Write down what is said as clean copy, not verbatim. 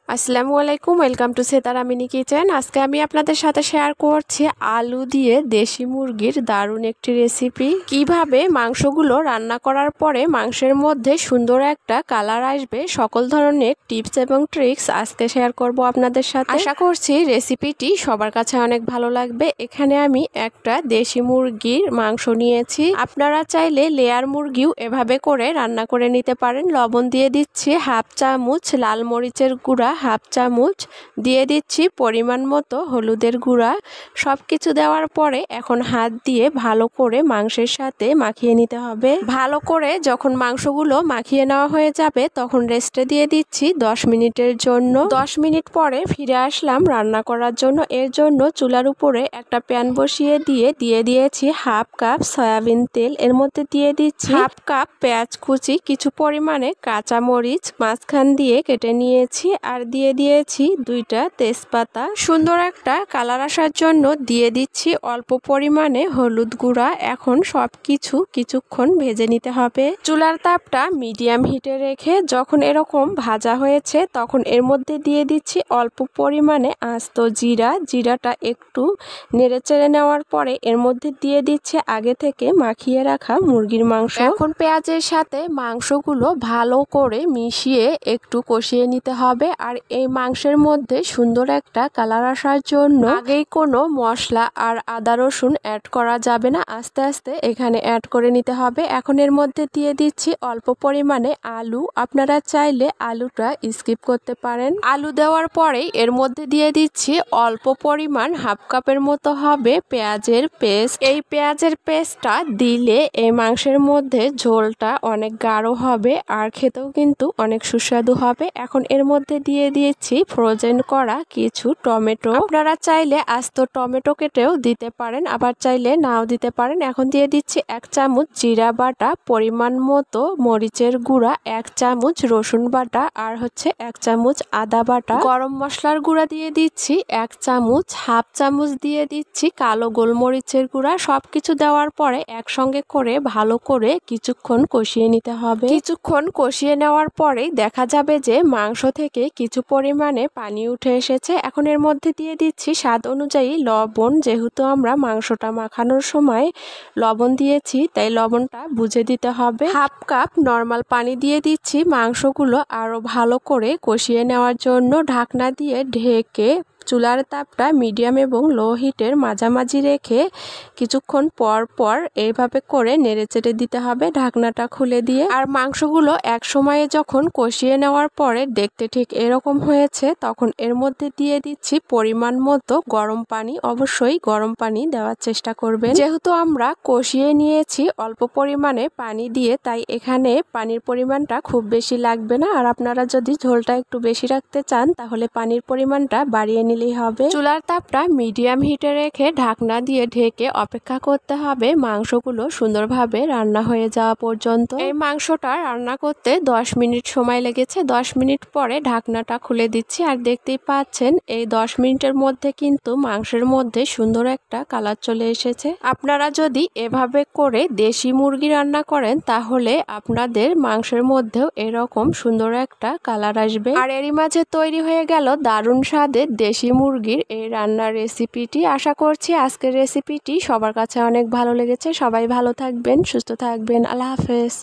আসসালামু আলাইকুম, welcome to Setara mini kitchen. আজকে আমি আপনাদের সাথে শেয়ার করছি আলু দিয়ে দেশি মুরগির দারুণ একটি রেসিপি। কিভাবে মাংসগুলো রান্না করার পরে মাংসের মধ্যে সুন্দর একটা কালার আসবে, সকল ধরনের টিপস এবং ট্রিক্স আজকে শেয়ার করব আপনাদের সাথে। আশা করছি রেসিপিটি সবার কাছে অনেক ভালো লাগবে। এখানে আমি একটা দেশি মুরগির মাংস নিয়েছি। আপনারা চাইলে লেয়ার মুরগিও এভাবে করে রান্না করে নিতে পারেন। লবণ দিয়ে দিচ্ছি হাফ চামচ, লাল মরিচের গুঁড়া হাফ চামচ, দিয়ে দিচ্ছি পরিমাণ মতো হলুদের গুঁড়া। সব কিছু দেওয়ার পরে এখন হাত দিয়ে ভালো করে মাংসের সাথে মাখিয়ে নিতে হবে। ভালো করে যখন মাংসগুলো মাখিয়ে নেওয়া হয়ে যাবে তখন রেস্টে দিয়ে দিচ্ছি 10 মিনিটের জন্য। 10 মিনিট পরে ফিরে আসলাম রান্না করার জন্য। এর জন্য চুলার উপরে একটা প্যান বসিয়ে দিয়ে দিয়েছি হাফ কাপ সয়াবিন তেল। এর মধ্যে দিয়ে দিচ্ছি হাফ কাপ পেঁয়াজ কুচি, কিছু পরিমাণে কাঁচা মরিচ মাঝখান দিয়ে কেটে নিয়েছি, আর দিয়ে দিয়েছি 2টা তেজপাতা। সুন্দর একটা কালার আসার জন্য দিয়ে দিচ্ছি অল্প পরিমাণে হলুদ গুঁড়া। এখন সব কিছুক্ষণ ভেজে নিতে হবে। চুলার তাপটা মিডিয়াম হিটে রেখে যখন এরকম ভাজা হয়েছে তখন এর মধ্যে দিয়ে দিচ্ছি অল্প পরিমাণে আস্ত জিরাটা একটু নেড়ে চেড়ে নেওয়ার পরে এর মধ্যে দিয়ে দিচ্ছে আগে থেকে মাখিয়ে রাখা মুরগির মাংস। এখন পেঁয়াজের সাথে মাংসগুলো ভালো করে মিশিয়ে একটু কষিয়ে নিতে হবে। আর এই মাংসের মধ্যে সুন্দর একটা কালার আসার জন্য আগেই কোনো মশলা আর আদা রসুন অ্যাড করা যাবে না, আস্তে আস্তে এখানে অ্যাড করে নিতে হবে। এখন এর মধ্যে দিয়ে দিচ্ছি অল্প পরিমাণে আলু। আপনারা চাইলে আলুটা স্কিপ করতে পারেন। আলু দেওয়ার পরেই এর মধ্যে দিয়ে দিচ্ছি অল্প পরিমাণ হাফ কাপের মতো হবে পেঁয়াজের পেস্ট। এই পেঁয়াজের পেস্টটা দিলে এই মাংসের মধ্যে ঝোলটা অনেক গাঢ় হবে আর খেতেও কিন্তু অনেক সুস্বাদু হবে। এখন এর মধ্যে দিয়ে দিয়েছি ফ্রোজেন করা কিছু টমেটো। আপনারা চাইলে আস্ত টমেটো কেটেও দিতে পারেন, আবার চাইলে নাও দিতে পারেন। এখন দিয়ে দিচ্ছি 1 চামচ জিরা বাটা, পরিমাণ মতো মরিচের গুঁড়া, 1 চামচ রসুন বাটা, আর 1 চামচ আদা বাটা। গরম মশলার গুঁড়া দিয়ে দিচ্ছি 1 চামচ, হাফ চামচ দিয়ে দিচ্ছি কালো গোলমরিচের গুঁড়া। সবকিছু দেওয়ার পরে একসঙ্গে করে ভালো করে কিছুক্ষণ কষিয়ে নিতে হবে। কিছুক্ষণ কষিয়ে নেওয়ার পরেই দেখা যাবে যে মাংস থেকে কিছু পরিমাণে পানি উঠে এসেছে। এখন এর মধ্যে দিয়ে দিচ্ছি স্বাদ অনুযায়ী লবণ। যেহেতু আমরা মাংসটা মাখানোর সময় লবণ দিয়েছি তাই লবণটা বুঝে দিতে হবে। হাফ কাপ নর্মাল পানি দিয়ে দিচ্ছি মাংসগুলো আরো ভালো করে কষিয়ে নেওয়ার জন্য। ঢাকনা দিয়ে ঢেকে চুলার তাপটা মিডিয়াম এবং লো হিটের মাঝামাঝি রেখে কিছুক্ষণ পর এইভাবে করে নেড়েচেড়ে দিতে হবে ঢাকনাটা খুলে দিয়ে। আর মাংসগুলো এক সময়ে যখন কষিয়ে নেওয়ার পরে দেখতে ঠিক এরকম হয়েছে তখন এর মধ্যে দিয়ে দিচ্ছি পরিমাণ মতো গরম পানি। অবশ্যই গরম পানি দেওয়ার চেষ্টা করবেন। যেহেতু আমরা কষিয়ে নিয়েছি অল্প পরিমাণে পানি দিয়ে, তাই এখানে পানির পরিমাণটা খুব বেশি লাগবে না। আর আপনারা যদি ঝোলটা একটু বেশি রাখতে চান তাহলে পানির পরিমাণটা বাড়িয়ে নিলেই হবে। চুলার তাপটা মিডিয়াম হিটে রেখে ঢাকনা দিয়ে ঢেকে অপেক্ষা করতে হবে মাংসগুলো সুন্দরভাবে রান্না হয়ে যাওয়া পর্যন্ত। এই মাংসটা রান্না করতে 10 মিনিট সময় লেগেছে। 10 মিনিট পরে ঢাকনাটা খুলে দিচ্ছি আর দেখতেই পাচ্ছেন এই 10 মিনিটের মধ্যে কিন্তু মাংসের মধ্যে সুন্দর একটা কালার চলে এসেছে। আপনারা যদি এভাবে করে দেশি মুরগি রান্না করেন তাহলে আপনাদের মাংসের মধ্যেও এরকম সুন্দর একটা কালার আসবে। আর এরই মাঝে তৈরি হয়ে গেল দারুণ স্বাদের দেশি মুরগির এই রান্নার রেসিপিটি। আশা করছি আজকের রেসিপিটি সবার কাছে অনেক ভালো লেগেছে। সবাই ভালো থাকবেন, সুস্থ থাকবেন। আল্লাহ হাফেজ।